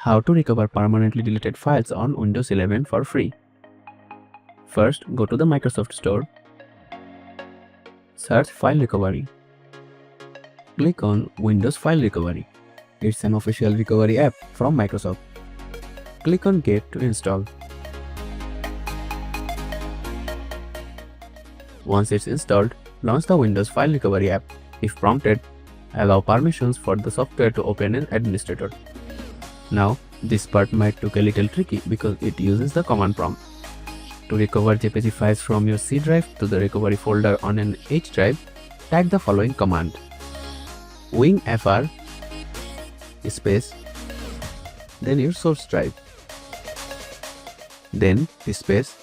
How to recover permanently deleted files on Windows 11 for free. First, go to the Microsoft Store. Search File Recovery. Click on Windows File Recovery. It's an official recovery app from Microsoft. Click on Get to install. Once it's installed, launch the Windows File Recovery app. If prompted, allow permissions for the software to open as administrator. Now, this part might look a little tricky because it uses the command prompt. To recover JPG files from your C drive to the recovery folder on an H drive, type the following command: WINFR space, then your source drive, then space,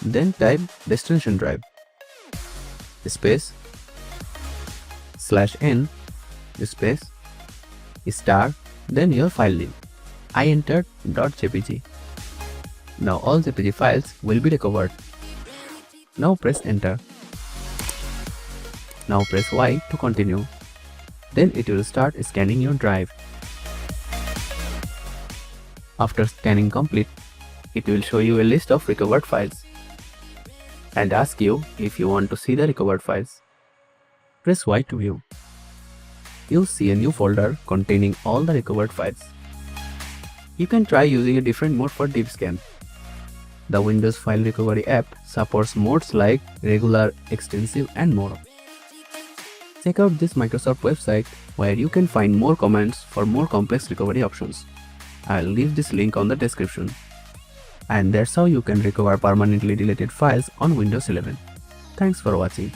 then type destination drive, space, /n, space, star, then your file name. I entered .jpg. Now all JPG files will be recovered. Now press enter. Now press Y to continue. Then it will start scanning your drive. After scanning complete, it will show you a list of recovered files and ask you if you want to see the recovered files. Press Y to view. You'll see a new folder containing all the recovered files. You can try using a different mode for deep scan. The Windows File Recovery app supports modes like regular, extensive, and more. Check out this Microsoft website where you can find more commands for more complex recovery options. I'll leave this link on the description. And that's how you can recover permanently deleted files on Windows 11. Thanks for watching.